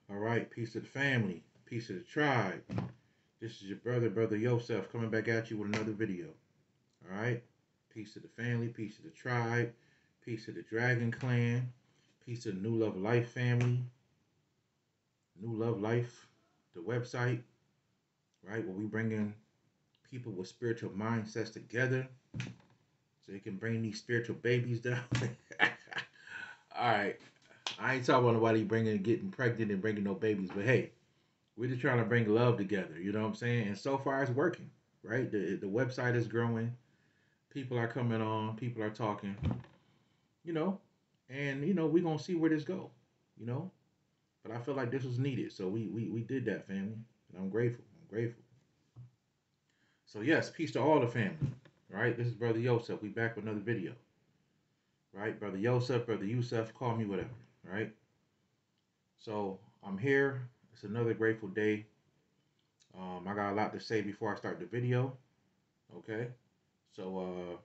All right, peace to the family, peace to the tribe. This is your brother Yosef, coming back at you with another video. All right, peace to the family, peace to the tribe, peace to the Dragon Clan, peace to the New Love Life family, New Love Life, the website, right, where we bring in people with spiritual mindsets together so they can bring these spiritual babies down. All right, I ain't talking about nobody getting pregnant and bringing no babies, but hey, we're just trying to bring love together. You know what I'm saying? And so far, it's working. Right? The website is growing. People are coming on. People are talking. You know, and we're gonna see where this go. You know, but I feel like this was needed, so we did that, family, and I'm grateful. I'm grateful. So yes, peace to all the family. Right? This is Brother Yosef. We back with another video. Right? Brother Yosef, Brother Yusef, call me whatever. Right? So I'm here. It's another grateful day. I got a lot to say before I start the video. Okay. So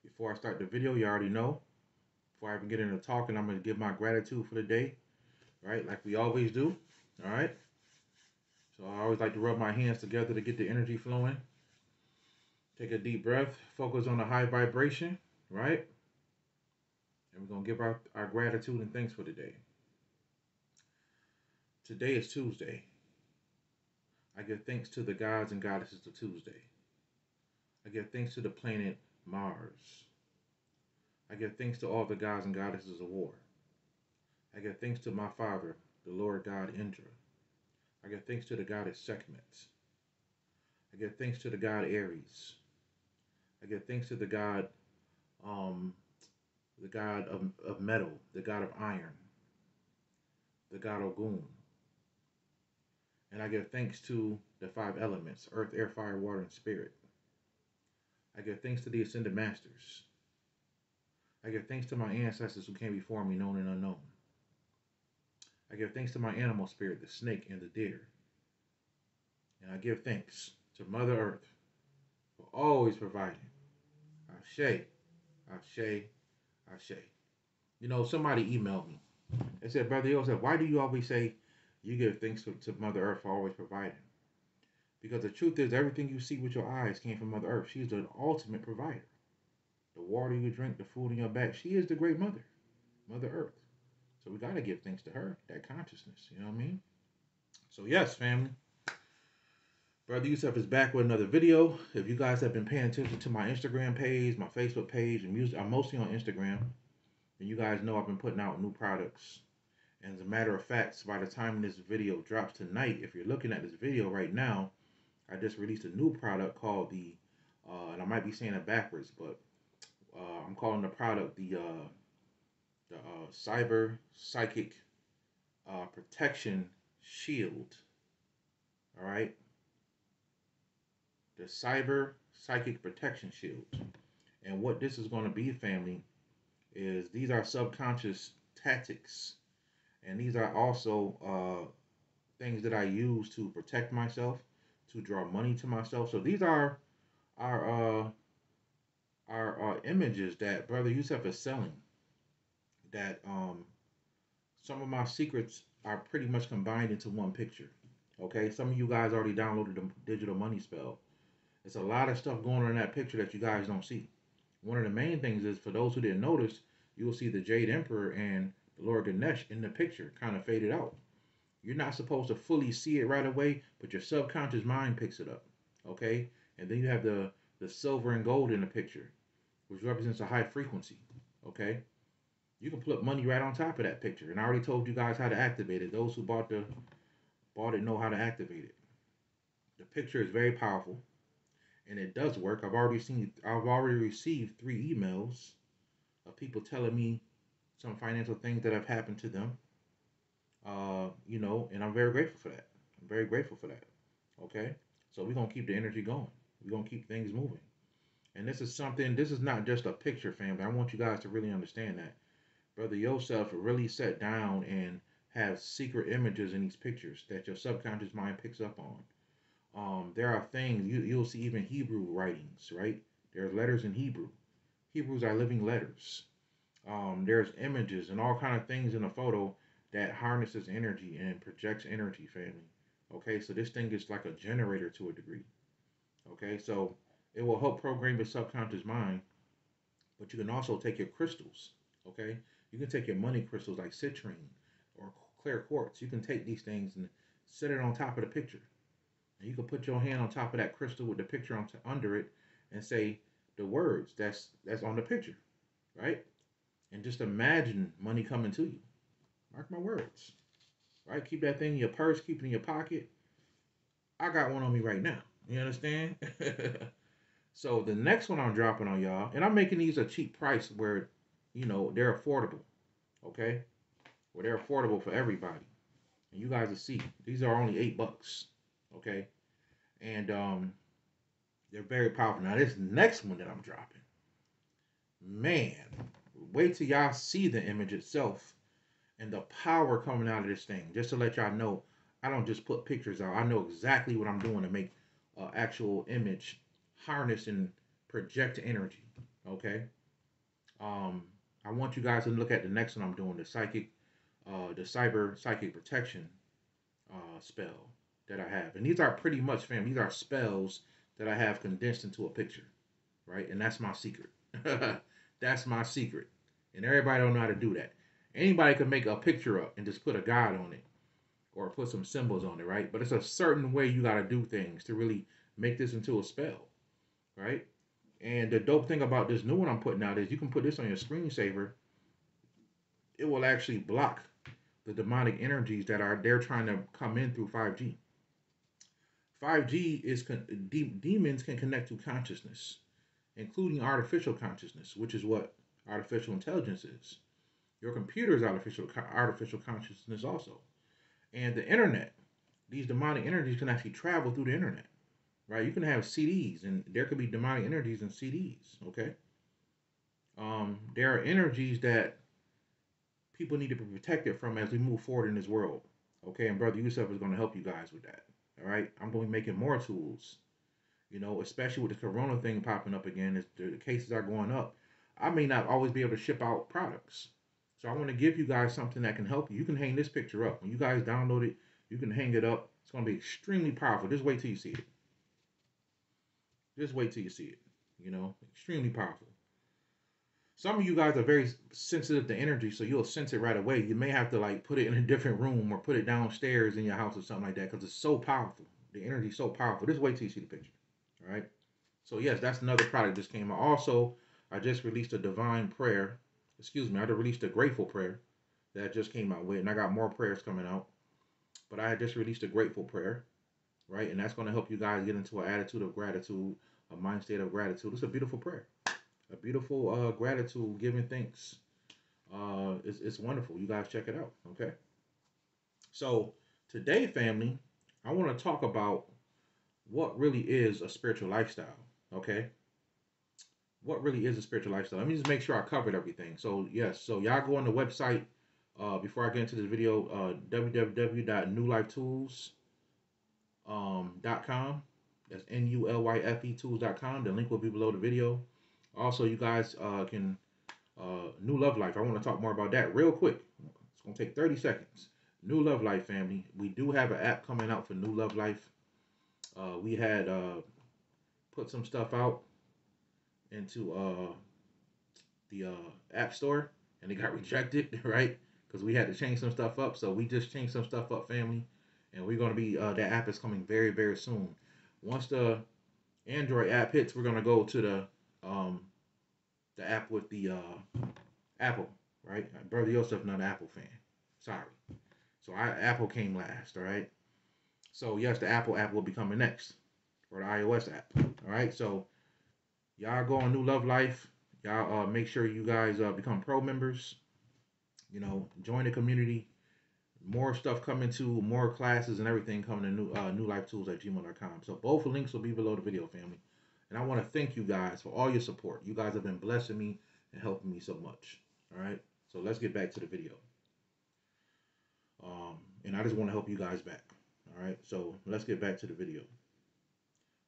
before I start the video, you already know. Before I even get into talking, I'm gonna give my gratitude for the day, right? Like we always do. All right. So I always like to rub my hands together to get the energy flowing. Take a deep breath. Focus on the high vibration, right? And we're gonna give our gratitude and thanks for the day. Today is Tuesday. I give thanks to the gods and goddesses of Tuesday. I give thanks to the planet Mars. I give thanks to all the gods and goddesses of war. I give thanks to my father, the Lord God Indra. I give thanks to the goddess Sekhmet. I give thanks to the god Ares. I give thanks to um, the god of metal, the god of iron, the god Ogun. And I give thanks to the five elements, earth, air, fire, water, and spirit. I give thanks to the ascended masters. I give thanks to my ancestors who came before me, known and unknown. I give thanks to my animal spirit, the snake and the deer. And I give thanks to Mother Earth for always providing. Ashe, Ashe, Ashe. Somebody emailed me. They said, Brother Yosef, why do you always say you give thanks to Mother Earth for always providing? Because the truth is, everything you see with your eyes came from Mother Earth. She's the ultimate provider. The water you drink, the food in your back, she is the great mother, Mother Earth. So we got to give thanks to her, that consciousness. You know what I mean? So, yes, family. Brother Yusuf is back with another video. If you guys have been paying attention to my Instagram page, my Facebook page, and music, I'm mostly on Instagram. And you guys know I've been putting out new products. And as a matter of fact, by the time this video drops tonight, if you're looking at this video right now, I just released a new product called and I might be saying it backwards, but I'm calling the product the Cyber Psychic Protection Shield. All right. The Cyber Psychic Protection Shield. And what this is going to be, family, is these are subconscious tactics. And these are also things that I use to protect myself, to draw money to myself. So these are our images that Brother Yusuf is selling. That some of my secrets are pretty much combined into one picture. Okay, some of you guys already downloaded the digital money spell. There's a lot of stuff going on in that picture that you guys don't see. One of the main things is, for those who didn't notice, you will see the Jade Emperor and the Lord Ganesh in the picture, kind of faded out. You're not supposed to fully see it right away, but your subconscious mind picks it up. Okay? And then you have the silver and gold in the picture, which represents a high frequency. Okay? You can put money right on top of that picture. And I already told you guys how to activate it. Those who bought it know how to activate it. The picture is very powerful. And it does work. I've already received 3 emails of people telling me some financial things that have happened to them. And I'm very grateful for that. I'm very grateful for that. Okay? So we're gonna keep the energy going. We're gonna keep things moving. And this is not just a picture, family. I want you guys to really understand that. Brother Yosef really sat down and have secret images in these pictures that your subconscious mind picks up on. There are things you'll see, even Hebrew writings, right? There's letters in Hebrew. Hebrews are living letters. There's images and all kind of things in a photo that harnesses energy and projects energy, family. Okay, so this thing is like a generator to a degree. Okay, so it will help program your subconscious mind, but you can also take your crystals. Okay, you can take your money crystals like citrine or clear quartz. You can take these things and set it on top of the picture. And you can put your hand on top of that crystal with the picture under it and say the words that's on the picture, right? And just imagine money coming to you. Mark my words, right? Keep that thing in your purse, keep it in your pocket. I got one on me right now. You understand? So the next one I'm dropping on y'all, and I'm making these a cheap price where, they're affordable. Okay, where they're affordable for everybody. And you guys will see these are only $8. Okay, and they're very powerful. Now this next one that I'm dropping, man, wait till y'all see the image itself and the power coming out of this thing. Just to let y'all know, I don't just put pictures out. I know exactly what I'm doing to make an actual image harness and project energy. Okay. Um, I want you guys to look at the next one I'm doing, the cyber psychic protection spell that I have, and these are pretty much, fam. These are spells that I have condensed into a picture, right? And that's my secret. That's my secret, and everybody don't know how to do that. Anybody can make a picture up and just put a god on it or put some symbols on it, right? But it's a certain way you got to do things to really make this into a spell, right? And the dope thing about this new one I'm putting out is you can put this on your screensaver. It will actually block the demonic energies that are they're trying to come in through 5G. 5G is demons can connect to consciousness, including artificial consciousness, which is what artificial intelligence is. Your computer is artificial consciousness also, and the internet. These demonic energies can actually travel through the internet, right? You can have CDs, and there could be demonic energies in CDs. Okay, there are energies that people need to be protected from as we move forward in this world. Okay, and Brother Yusuf is going to help you guys with that. All right, I'm going to be making more tools. Especially with the Corona thing popping up again, as the cases are going up. I may not always be able to ship out products, so I want to give you guys something that can help you. You can hang this picture up when you guys download it. You can hang it up. It's going to be extremely powerful. Just wait till you see it. Just wait till you see it. Extremely powerful. Some of you guys are very sensitive to energy, so you'll sense it right away. You may have to like put it in a different room or put it downstairs in your house or something like that because it's so powerful. The energy is so powerful. Just wait till you see the picture. All right. So yes, that's another product that just came out. Also, I just released a divine prayer. Excuse me, I just released a grateful prayer that just came out with, and I got more prayers coming out. But I had just released a grateful prayer, right? And that's going to help you guys get into an attitude of gratitude, a mind state of gratitude. It's a beautiful prayer. A beautiful gratitude, giving thanks. It's wonderful. You guys check it out, okay? So today, family, I want to talk about what really is a spiritual lifestyle, okay? What really is a spiritual lifestyle? Let me just make sure I covered everything. So yes, so y'all go on the website before I get into this video, www.newlifetools.com. That's NULYFE tools.com. The link will be below the video. Also, you guys can New Love Life. I want to talk more about that real quick. It's going to take 30 seconds. New Love Life, family. We do have an app coming out for New Love Life. We had put some stuff out into the App Store, and it got rejected, right? Because we had to change some stuff up. So we just changed some stuff up, family. And we're going to be, that app is coming very, very soon. Once the Android app hits, we're going to go to the app with the Apple, right? Brother Yosef, not an Apple fan. Sorry. So Apple came last, all right? So yes, the Apple app will be coming next, or the iOS app, all right? So y'all go on New Love Life. Y'all make sure you guys become pro members. Join the community. More stuff coming to, more classes and everything coming to newlifetools@gmail.com. So both links will be below the video, family. And I want to thank you guys for all your support. You guys have been blessing me and helping me so much. All right. So let's get back to the video. And I just want to help you guys back. All right. So let's get back to the video.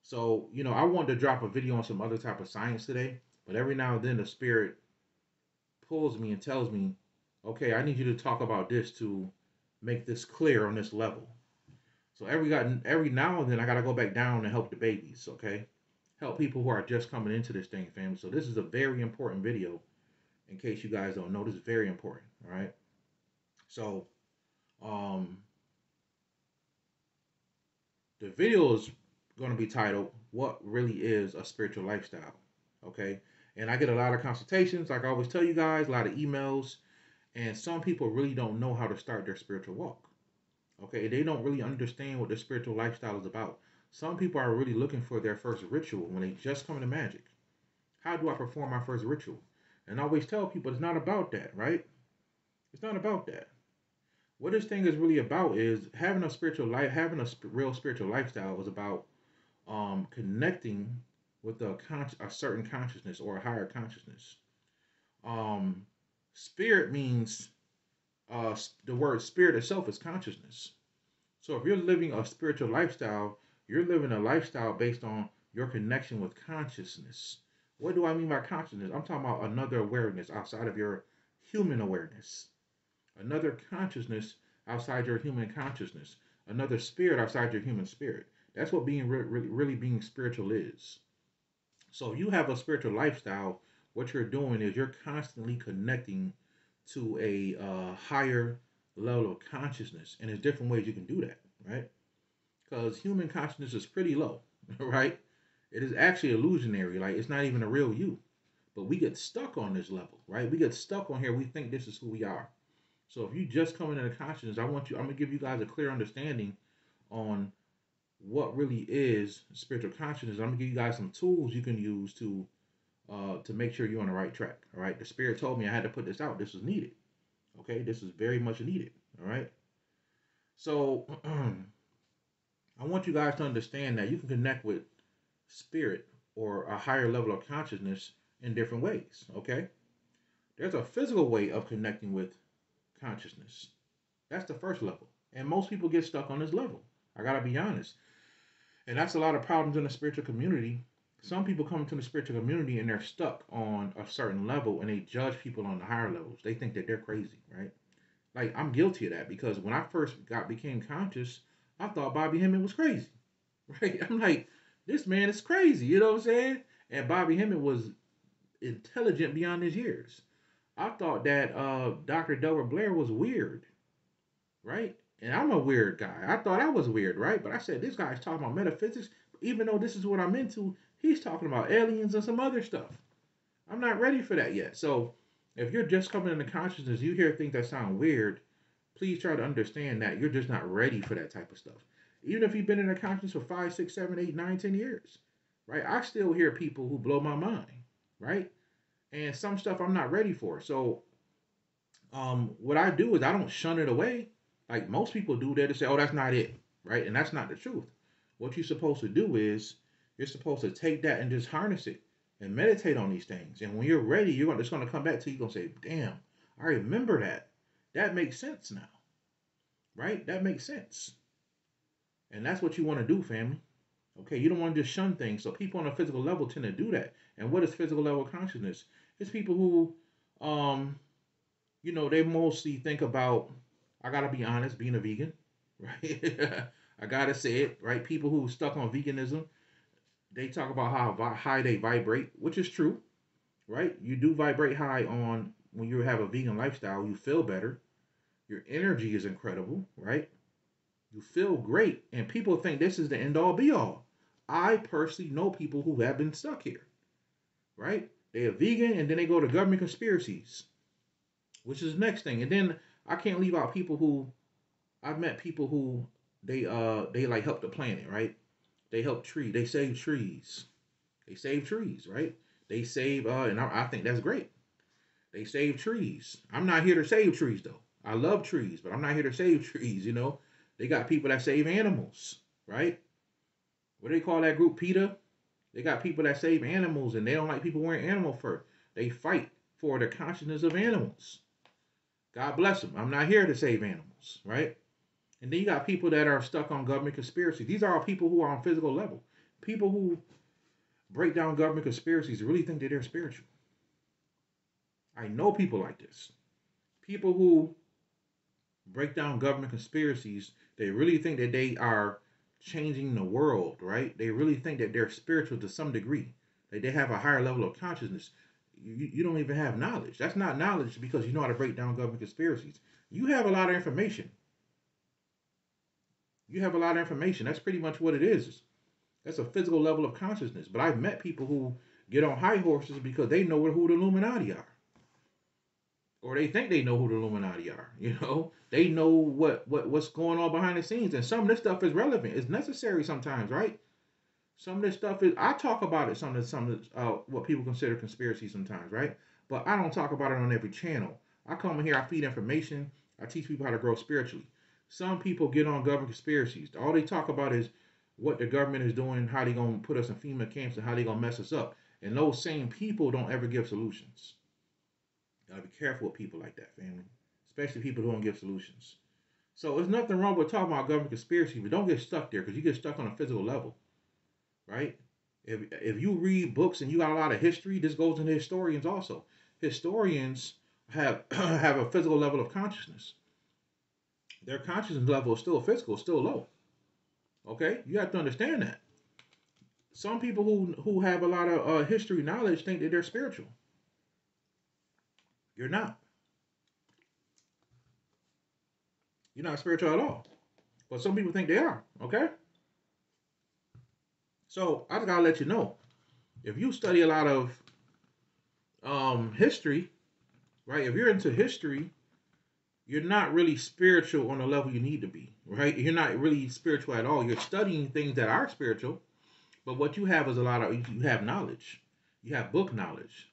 So, I wanted to drop a video on some other type of science today, but every now and then the spirit pulls me and tells me Okay, I need you to talk about this to make this clear on this level. So every now and then I gotta go back down and help the babies, okay? Help people who are just coming into this thing, family. So this is a very important video. In case you guys don't know, this is very important. All right. So um, the video is going to be titled "What Really Is a Spiritual Lifestyle." Okay. And I get a lot of consultations, like I always tell you guys, a lot of emails, and some people really don't know how to start their spiritual walk. Okay, they don't really understand what their spiritual lifestyle is about. Some people are really looking for their first ritual when they just come into magic. How do I perform my first ritual? And I always tell people it's not about that, right? It's not about that. What this thing is really about is having a spiritual life, having a real spiritual lifestyle is about connecting with a certain consciousness or a higher consciousness. Um, Spirit means the word spirit itself is consciousness. So if you're living a spiritual lifestyle, you're living a lifestyle based on your connection with consciousness. What do I mean by consciousness? I'm talking about another awareness outside of your human awareness, another consciousness outside your human consciousness, another spirit outside your human spirit. That's what being really being spiritual is. So if you have a spiritual lifestyle, what you're doing is you're constantly connecting to a higher level of consciousness, and there's different ways you can do that, right? Because human consciousness is pretty low, right? It is actually illusionary, like it's not even a real you. But we get stuck on this level, right? We get stuck on here. We think this is who we are. So if you just come into consciousness, I'm gonna give you guys a clear understanding on what really is spiritual consciousness. I'm gonna give you guys some tools you can use to make sure you're on the right track. All right. The spirit told me I had to put this out. This was needed. Okay. This is very much needed. All right. So I want you guys to understand that you can connect with spirit or a higher level of consciousness in different ways. Okay. There's a physical way of connecting with consciousness. That's the first level. And most people get stuck on this level. I gotta be honest. And that's a lot of problems in the spiritual community. Some people come into the spiritual community and they're stuck on a certain level and they judge people on the higher levels. They think that they're crazy, right? Like I'm guilty of that because when I first became conscious, I thought Bobby Hemmett was crazy. Right? I'm like, this man is crazy, you know what I'm saying? And Bobby Hemmett was intelligent beyond his years. I thought that Dr. Delbert Blair was weird, right? And I'm a weird guy. I thought I was weird, right? But I said, this guy's talking about metaphysics. Even though this is what I'm into, he's talking about aliens and some other stuff. I'm not ready for that yet. So if you're just coming into consciousness, you hear things that sound weird, please try to understand that you're just not ready for that type of stuff. Even if you've been in a consciousness for 5, 6, 7, 8, 9, 10 years, right? I still hear people who blow my mind, right? And some stuff I'm not ready for. So what I do is I don't shun it away like most people do. They just say, "Oh, that's not it," right? And that's not the truth. What you're supposed to do is you're supposed to take that and just harness it and meditate on these things. And when you're ready, it's going to come back to you. You're going to say, "Damn, I remember that. That makes sense now, right? That makes sense." And that's what you want to do, family. Okay, you don't want to just shun things. So people on a physical level tend to do that. And what is physical level consciousness? It's people who um they mostly think about, I gotta be honest, being a vegan, right? I gotta say it, right? People who are stuck on veganism, they talk about how high they vibrate, which is true, right? You do vibrate high on when you have a vegan lifestyle, you feel better. Your energy is incredible, right? You feel great. And people think this is the end all be all. I personally know people who have been stuck here, right? They are vegan and then they go to government conspiracies, which is the next thing. And then I can't leave out people who I've met people who they like help the planet, right? They help they save trees. They save trees, right? They save and I think that's great. They save trees. I'm not here to save trees though. I love trees, but I'm not here to save trees. They got people that save animals, right? What do they call that group? PETA? They got people that save animals and they don't like people wearing animal fur. They fight for the consciousness of animals. God bless them. I'm not here to save animals, right? And then you got people that are stuck on government conspiracy. These are all people who are on physical level. People who break down government conspiracies really think that they're spiritual. I know people like this. People who break down government conspiracies, they really think that they are changing the world, right? They really think that they're spiritual to some degree. That they have a higher level of consciousness. You don't even have knowledge. That's not knowledge because you know how to break down government conspiracies. You have a lot of information. You have a lot of information. That's pretty much what it is. That's a physical level of consciousness. But I've met people who get on high horses because they know who the Illuminati are, or they think they know who the Illuminati are. You know, they know what's going on behind the scenes, and some of this stuff is relevant. It's necessary sometimes, right? Some of this stuff is I talk about it. Some of what people consider conspiracy sometimes, right? But I don't talk about it on every channel. I come in here, I feed information, I teach people how to grow spiritually. Some people get on government conspiracies. All they talk about is what the government is doing, how they gonna put us in FEMA camps, and how they gonna mess us up. And those same people don't ever give solutions. Gotta be careful with people like that, family. Especially people who don't give solutions. So there's nothing wrong with talking about government conspiracy, but don't get stuck there because you get stuck on a physical level, right? If you read books and you got a lot of history, this goes into historians also. Historians have have a physical level of consciousness. Their consciousness level is still physical, still low. Okay, you have to understand that. Some people who have a lot of history knowledge think that they're spiritual. You're not. You're not spiritual at all. But some people think they are. Okay, so I just gotta let you know. If you study a lot of history, right? If you're into history, you're not really spiritual on the level you need to be, right? You're not really spiritual at all. You're studying things that are spiritual, but what you have is a lot of you have knowledge. You have book knowledge,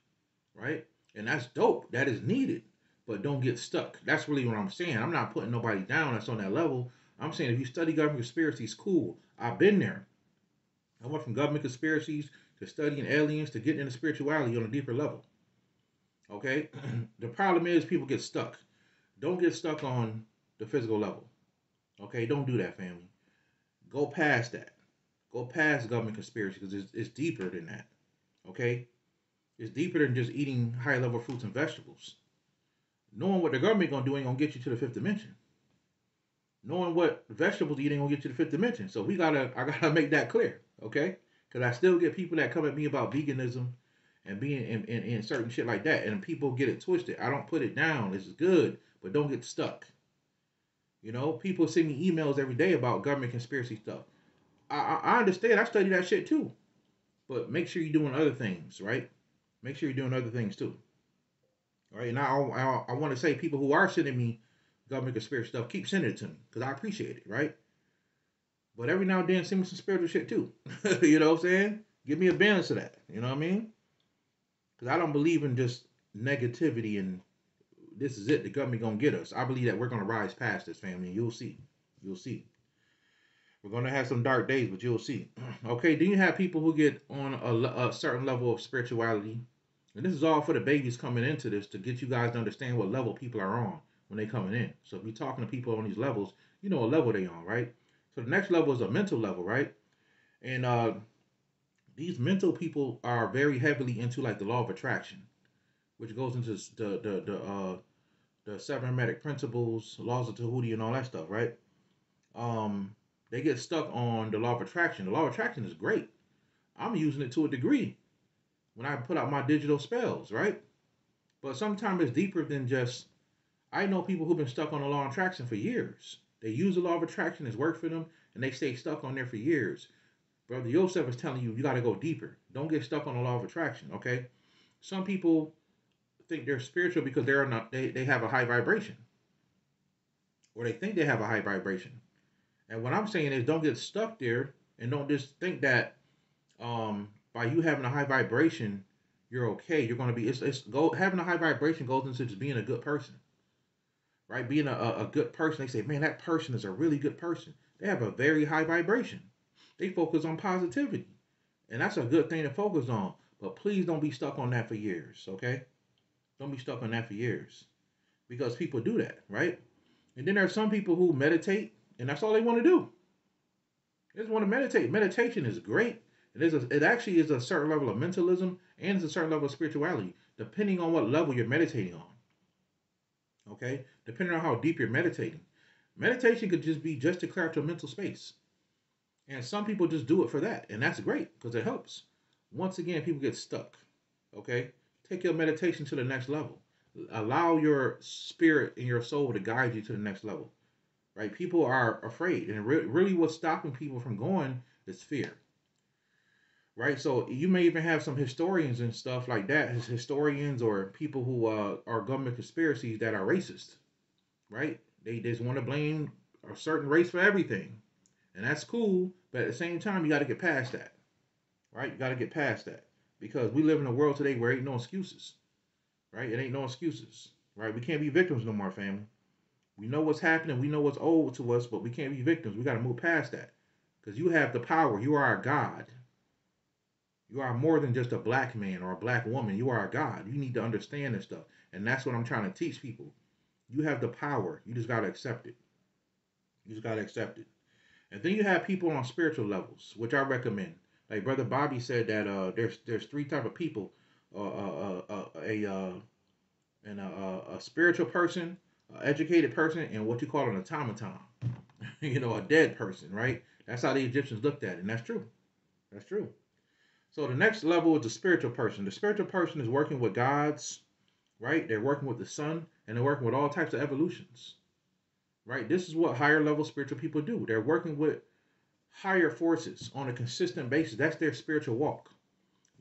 right? And that's dope. That is needed. But don't get stuck. That's really what I'm saying. I'm not putting nobody down that's on that level. I'm saying if you study government conspiracies, cool. I've been there. I went from government conspiracies to studying aliens to getting into spirituality on a deeper level. Okay? The problem is people get stuck. Don't get stuck on the physical level. Okay? Don't do that, family. Go past that. Go past government conspiracy because it's deeper than that. Okay? It's deeper than just eating high level fruits and vegetables. Knowing what the government gonna do ain't gonna get you to the fifth dimension. Knowing what vegetables eating ain't gonna get you to the fifth dimension. So I gotta make that clear, okay? Because I still get people that come at me about veganism and being in certain shit like that, and people get it twisted. I don't put it down. It's good, but don't get stuck. You know, people send me emails every day about government conspiracy stuff. I understand. I study that shit too, but make sure you're doing other things, right? Make sure you're doing other things too. All right, and I want to say people who are sending me government conspiracy stuff, keep sending it to me because I appreciate it, right? But every now and then, send me some spiritual shit too. You know what I'm saying? Give me a balance of that. You know what I mean? Because I don't believe in just negativity and this is it. The government gonna get us. I believe that we're gonna rise past this, family. And you'll see. You'll see. We're gonna have some dark days, but you'll see. Okay. Then you have people who get on a certain level of spirituality. And this is all for the babies coming into this to get you guys to understand what level people are on when they coming in. So if you're talking to people on these levels, you know what level they on, right? So the next level is a mental level, right? And these mental people are very heavily into like the law of attraction, which goes into the seven hermetic principles, laws of Tahuti, and all that stuff, right? They get stuck on the law of attraction. The law of attraction is great. I'm using it to a degree when I put out my digital spells, right? But sometimes it's deeper than just. I know people who've been stuck on the law of attraction for years. They use the law of attraction, it's worked for them, and they stay stuck on there for years. Brother Yosef is telling you, you got to go deeper. Don't get stuck on the law of attraction, okay? Some people think they're spiritual because they're not. They have a high vibration, or they think they have a high vibration. And what I'm saying is, don't get stuck there, and don't just think that by you having a high vibration, you're okay. You're going to be. It's go having a high vibration goes into just being a good person, right? Being a good person. They say, man, that person is a really good person. They have a very high vibration. They focus on positivity, and that's a good thing to focus on. But please don't be stuck on that for years, okay? Don't be stuck on that for years because people do that, right? And then there are some people who meditate, and that's all they want to do. They just want to meditate. Meditation is great. It actually is a certain level of mentalism and it's a certain level of spirituality, depending on what level you're meditating on. Okay, depending on how deep you're meditating. Meditation could just be just to clear out your mental space, and some people just do it for that, and that's great because it helps. Once again, people get stuck. Okay, take your meditation to the next level. Allow your spirit and your soul to guide you to the next level. Right? People are afraid, and really, what's stopping people from going is fear. Right? So you may even have some historians and stuff like that, as historians or people who are government conspiracies that are racist. Right? They just want to blame a certain race for everything, and that's cool. But at the same time, you got to get past that. Right? You got to get past that because we live in a world today where ain't no excuses. Right? It ain't no excuses. Right? We can't be victims no more, family. We know what's happening. We know what's owed to us, but we can't be victims. We got to move past that because you have the power. You are a God. You are more than just a black man or a black woman. You are a God. You need to understand this stuff. And that's what I'm trying to teach people. You have the power. You just got to accept it. You just got to accept it. And then you have people on spiritual levels, which I recommend. Like Brother Bobby said that there's three type of people: a and a spiritual person, an educated person, and what you call an automaton. A dead person, right? That's how the Egyptians looked at it, and that's true. That's true. So the next level is the spiritual person. The spiritual person is working with gods, right? They're working with the sun, and they're working with all types of evolutions, right? This is what higher level spiritual people do. They're working with higher forces on a consistent basis. That's their spiritual walk.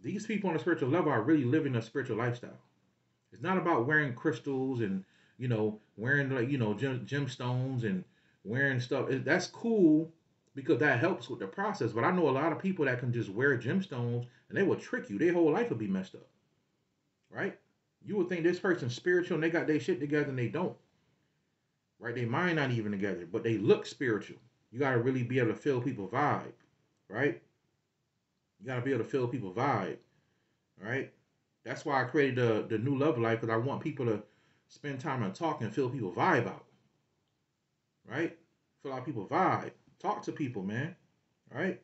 These people on a spiritual level are really living a spiritual lifestyle. It's not about wearing crystals and wearing like gemstones and wearing stuff. That's cool because that helps with the process. But I know a lot of people that can just wear gemstones and they will trick you. Their whole life will be messed up, right? You would think this person's spiritual and they got their shit together and they don't, right? Their mind not even together, but they look spiritual. You got to really be able to feel people vibe, right? You got to be able to feel people vibe, right? That's why I created the new love life because I want people to spend time and talk and feel people vibe out, right? Feel how people vibe. Talk to people, man, right?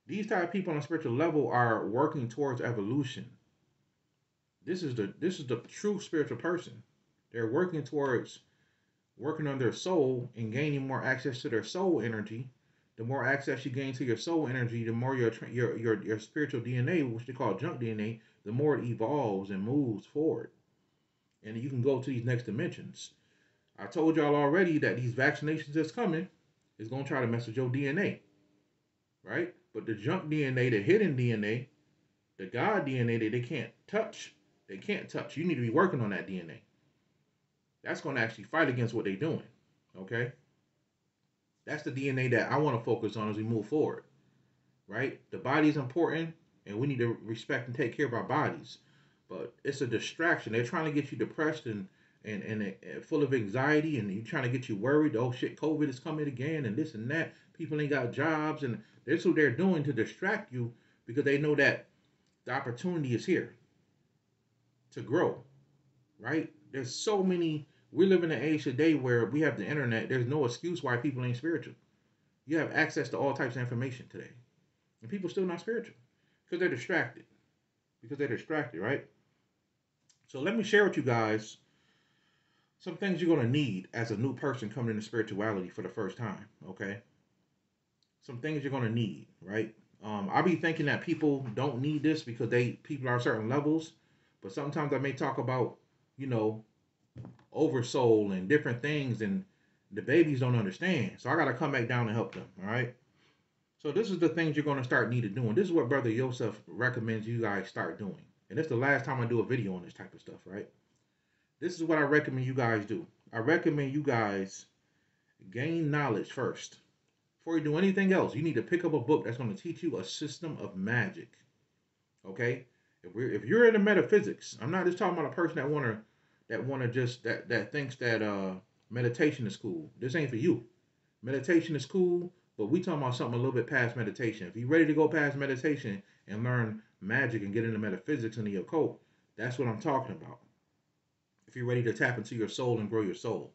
These type of people on a spiritual level are working towards evolution. This is the true spiritual person. They're working on their soul and gaining more access to their soul energy. The more access you gain to your soul energy, the more your spiritual DNA, which they call junk DNA, the more it evolves and moves forward. And you can go to these next dimensions. I told y'all already that these vaccinations that's coming is gonna try to mess with your DNA, right? But the junk DNA, the hidden DNA, the God DNA that they can't touch. You need to be working on that DNA. That's gonna actually fight against what they're doing. Okay? That's the DNA that I want to focus on as we move forward, right? The body is important and we need to respect and take care of our bodies. But it's a distraction. They're trying to get you depressed and full of anxiety, and you're trying to get you worried. Oh shit, COVID is coming again, and this and that. People ain't got jobs, and that's what they're doing to distract you because they know that the opportunity is here to grow, right? There's so many. We live in an age today where we have the internet. There's no excuse why people ain't spiritual. You have access to all types of information today, and people still not spiritual because they're distracted. Because they're distracted, right? So let me share with you guys some things you're gonna need as a new person coming into spirituality for the first time. Okay, some things you're gonna need, right? I be thinking that people don't need this because people are certain levels, but sometimes I may talk about you know oversoul and different things, and the babies don't understand. So I gotta come back down and help them. All right. So this is the things you're gonna start needing doing. This is what Brother Yosef recommends you guys start doing. And it's the last time I do a video on this type of stuff, right? This is what I recommend you guys do. I recommend you guys gain knowledge first. Before you do anything else, you need to pick up a book that's going to teach you a system of magic. Okay? If you're into metaphysics, I'm not just talking about a person that wanna just that thinks that meditation is cool. This ain't for you. Meditation is cool, but we talking about something a little bit past meditation. If you're ready to go past meditation and learn magic and get into metaphysics and the occult, that's what I'm talking about. If you're ready to tap into your soul and grow your soul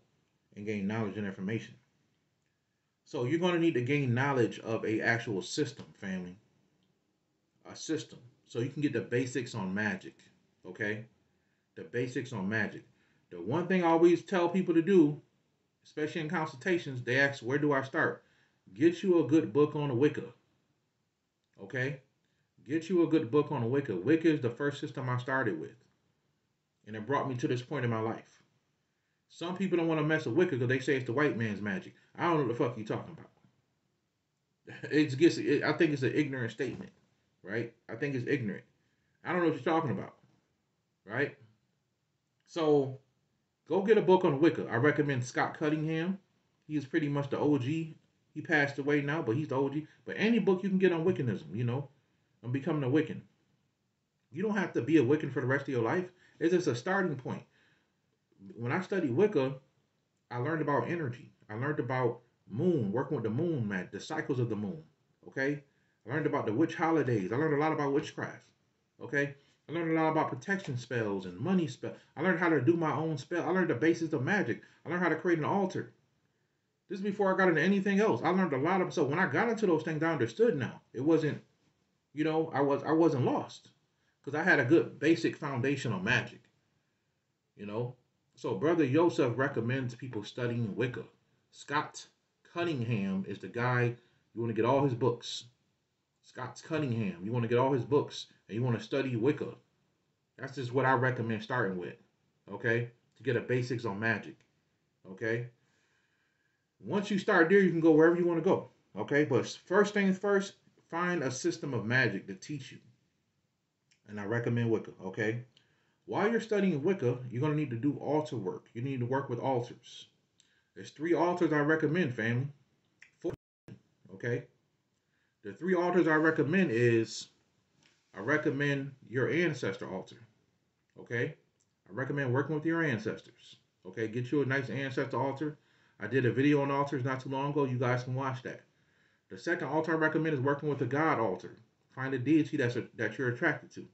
and gain knowledge and information. So you're going to need to gain knowledge of a actual system, family. A system. So you can get the basics on magic. Okay? The basics on magic. The one thing I always tell people to do, especially in consultations, they ask, where do I start? Get you a good book on the Wicca. Okay? Get you a good book on the Wicca. Wicca is the first system I started with. And it brought me to this point in my life. Some people don't want to mess with Wicca because they say it's the white man's magic. I don't know what the fuck you talking about. I think it's an ignorant statement, right? I think it's ignorant. I don't know what you're talking about, right? So go get a book on Wicca. I recommend Scott Cunningham. He is pretty much the OG. He passed away now, but he's the OG. But any book you can get on Wiccanism, on becoming a Wiccan. You don't have to be a Wiccan for the rest of your life. It's just a starting point. When I studied Wicca, I learned about energy. I learned about moon, working with the moon, man, the cycles of the moon. Okay? I learned about the witch holidays. I learned a lot about witchcraft. Okay? I learned a lot about protection spells and money spells. I learned how to do my own spell. I learned the basics of magic. I learned how to create an altar. This is before I got into anything else. I learned a lot of, so when I got into those things, I understood now. It wasn't, I wasn't lost because I had a good basic foundation on magic. You know, so Brother Yosef recommends people studying Wicca. Scott Cunningham is the guy you want to get all his books. Scott Cunningham, you want to get all his books and you want to study Wicca. That's just what I recommend starting with. Okay, to get a basics on magic. Okay. Once you start there, you can go wherever you want to go. Okay, but first things first, find a system of magic to teach you. And I recommend Wicca. Okay. While you're studying Wicca, you're going to need to do altar work. You need to work with altars. There's 3 altars I recommend, family. 4, okay? The 3 altars I recommend I recommend your ancestor altar, okay? I recommend working with your ancestors, okay? Get you a nice ancestor altar. I did a video on altars not too long ago. You guys can watch that. The second altar I recommend is working with a God altar. Find a deity that you're attracted to.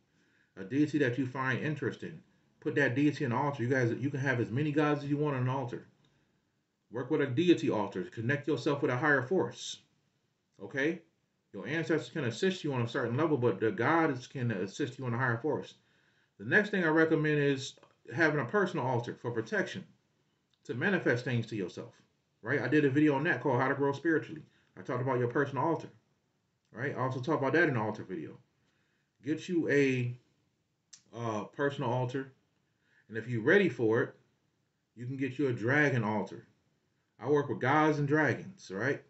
A deity that you find interesting. Put that deity in the altar. You can have as many gods as you want on an altar. Work with a deity altar. Connect yourself with a higher force. Okay? Your ancestors can assist you on a certain level, but the gods can assist you on a higher force. The next thing I recommend is having a personal altar for protection to manifest things to yourself. Right? I did a video on that called How to Grow Spiritually. I talked about your personal altar. Right? I also talked about that in the altar video. Get you a personal altar, and if you're ready for it, you can get you a dragon altar. I work with gods and dragons, right?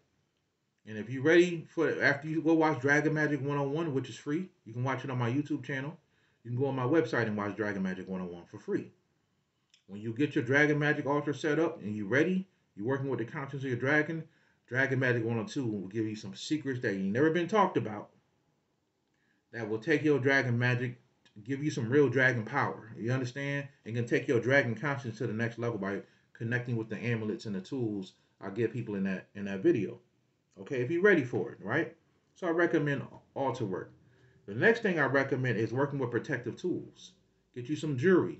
And if you're ready for it, after you go watch Dragon Magic 101, which is free, you can watch it on my YouTube channel. You can go on my website and watch Dragon Magic 101 for free. When you get your Dragon Magic altar set up and you're ready, you're working with the conscience of your dragon, Dragon Magic 102 will give you some secrets that you've never been talked about that will take your dragon magic, give you some real dragon power. You understand? And can take your dragon conscience to the next level by connecting with the amulets and the tools I give people in that video. Okay, if you're ready for it, right? So I recommend altar work. The next thing I recommend is working with protective tools. Get you some jewelry.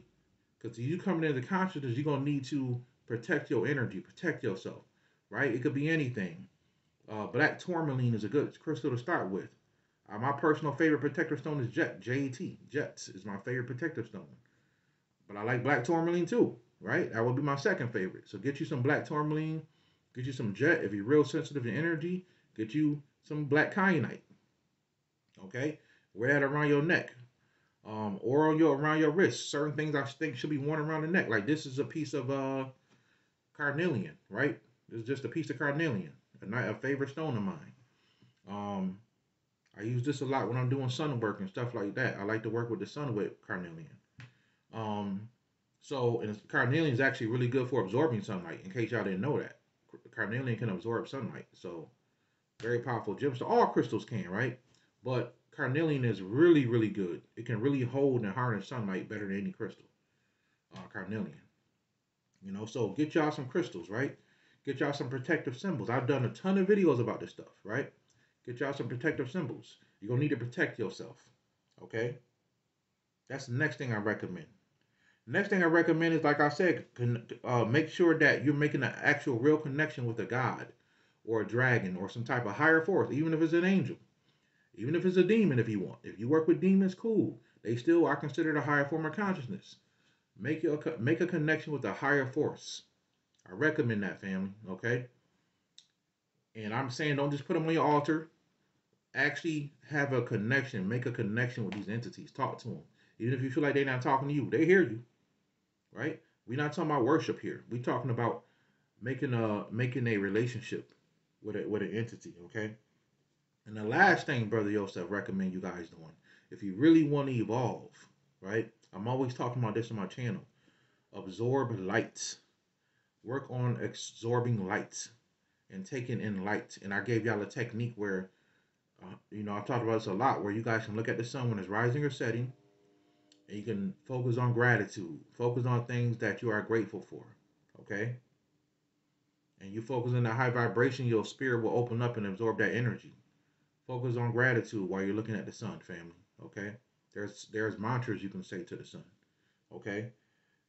Because you coming into consciousness, you're going to need to protect your energy, protect yourself, right? It could be anything. Black tourmaline is a good crystal to start with. My personal favorite protector stone is Jet, J-E-T. Jets is my favorite protector stone. But I like black tourmaline too, right? That would be my second favorite. So get you some black tourmaline, get you some Jet. If you're real sensitive to energy, get you some black kyanite. Okay? Wear that around your neck. Or around your wrist. Certain things I think should be worn around the neck. Like this is a piece of carnelian, right? This is just a piece of carnelian. A favorite stone of mine. I use this a lot when I'm doing sun work and stuff like that. I like to work with the sun with carnelian. And carnelian is actually really good for absorbing sunlight, in case y'all didn't know that. Carnelian can absorb sunlight. So, very powerful gem. So, all crystals can, right? But carnelian is really, really good. It can really hold and harness sunlight better than any crystal. Carnelian. So get y'all some crystals, right? Get y'all some protective symbols. I've done a ton of videos about this stuff, right? Get y'all some protective symbols. You're going to need to protect yourself. Okay? That's the next thing I recommend. Next thing I recommend is, like I said, make sure that you're making an actual real connection with a god or a dragon or some type of higher force, even if it's an angel. Even if it's a demon, if you want. If you work with demons, cool. They still are considered a higher form of consciousness. Make a connection with a higher force. I recommend that, family. Okay, and I'm saying don't just put them on your altar. Actually have a connection. Make a connection with these entities. Talk to them. Even if you feel like they're not talking to you, they hear you, right? We're not talking about worship here. We're talking about making a relationship with an entity. Okay. And the last thing, Brother Yosef, recommend you guys doing, if you really want to evolve, right? I'm always talking about this on my channel. Absorb light. Work on absorbing light and taking in light. And I gave y'all a technique where, I've talked about this a lot, where you guys can look at the sun when it's rising or setting, and you can focus on gratitude. Focus on things that you are grateful for, okay? And you focus on that high vibration, your spirit will open up and absorb that energy. Focus on gratitude while you're looking at the sun, family. Okay. There's mantras you can say to the sun. Okay.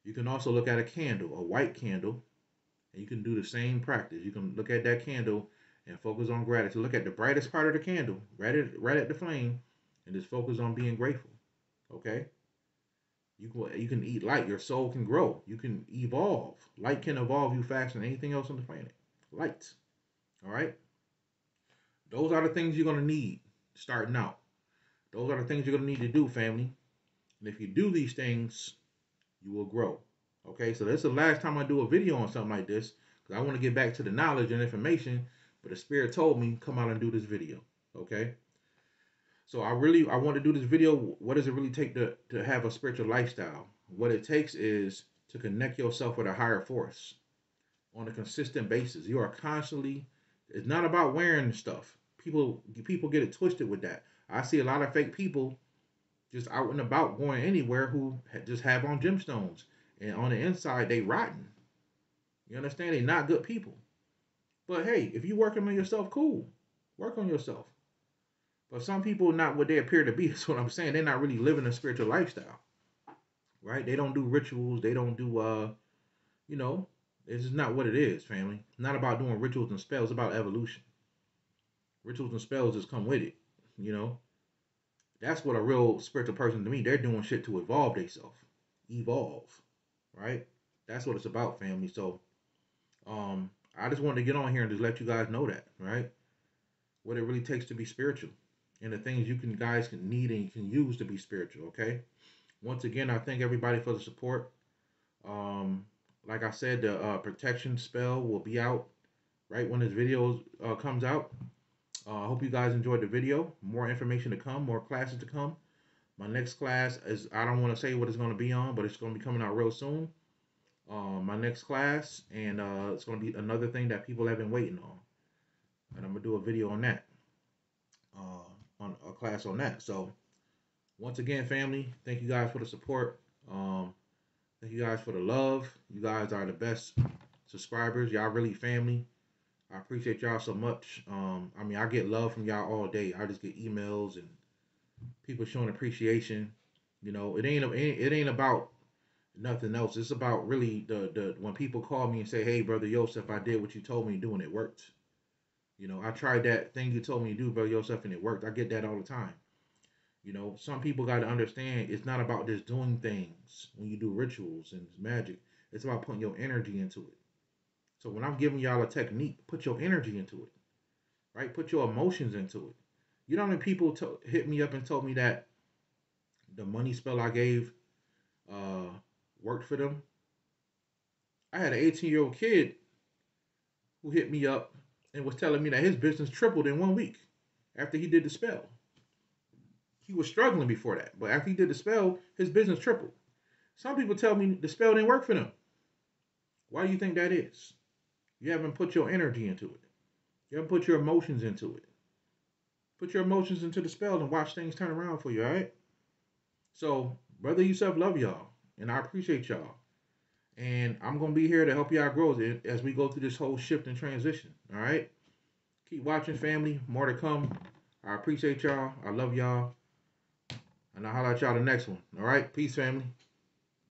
You can also look at a candle, a white candle, and you can do the same practice. You can look at that candle and focus on gratitude. Look at the brightest part of the candle, right at the flame, and just focus on being grateful. Okay. You can eat light. Your soul can grow. You can evolve. Light can evolve you faster than anything else on the planet. Light. All right. Those are the things you're gonna need starting out. Those are the things you're going to need to do, family. And if you do these things, you will grow. Okay, so this is the last time I do a video on something like this, because I want to get back to the knowledge and information, but the Spirit told me, come out and do this video. Okay, so I want to do this video. What does it really take to have a spiritual lifestyle? What it takes is to connect yourself with a higher force on a consistent basis. You are constantly, it's not about wearing stuff. People get it twisted with that. I see a lot of fake people just out and about going anywhere who just have on gemstones, and on the inside they rotten. You understand? They're not good people. But hey, if you working on yourself, cool. Work on yourself. But some people not what they appear to be. That's what I'm saying. They're not really living a spiritual lifestyle, right? They don't do rituals. They don't do you know, it's just not what it is, family. Not about doing rituals and spells. It's about evolution. Rituals and spells just come with it. You know, that's what a real spiritual person to me. They're doing shit to evolve themselves. Evolve, right? That's what it's about, family. So, I just wanted to get on here and just let you guys know that, right? What it really takes to be spiritual, and the things you can need and you can use to be spiritual. Okay. Once again, I thank everybody for the support. Um, like I said, the protection spell will be out right when this video comes out. I hope you guys enjoyed the video. More information to come, more classes to come. My next class is, I don't want to say what it's going to be on, but it's going to be coming out real soon. My next class, and it's going to be another thing that people have been waiting on. And I'm going to do a video on that, on a class on that. So, once again, family, thank you guys for the support. Thank you guys for the love. You guys are the best subscribers. Y'all really family. I appreciate y'all so much. I mean, I get love from y'all all day. I just get emails and people showing appreciation. You know, it ain't about nothing else. It's about really the when people call me and say, "Hey, brother Yosef, I did what you told me to do and it worked." You know, I tried that thing you told me to do, brother Yosef, and it worked. I get that all the time. You know, some people got to understand it's not about just doing things when you do rituals and magic. It's about putting your energy into it. So when I'm giving y'all a technique, put your energy into it, right? Put your emotions into it. You know how many people hit me up and told me that the money spell I gave uh, worked for them? I had an 18-year-old kid who hit me up and was telling me that his business tripled in 1 week after he did the spell. He was struggling before that, but after he did the spell, his business tripled. Some people tell me the spell didn't work for them. Why do you think that is? You haven't put your energy into it. You haven't put your emotions into it. Put your emotions into the spell and watch things turn around for you, all right? So, brother Yusuf, love y'all, and I appreciate y'all. And I'm going to be here to help y'all grow as we go through this whole shift and transition, all right? Keep watching, family. More to come. I appreciate y'all. I love y'all. And I'll holler at y'all the next one, all right? Peace, family.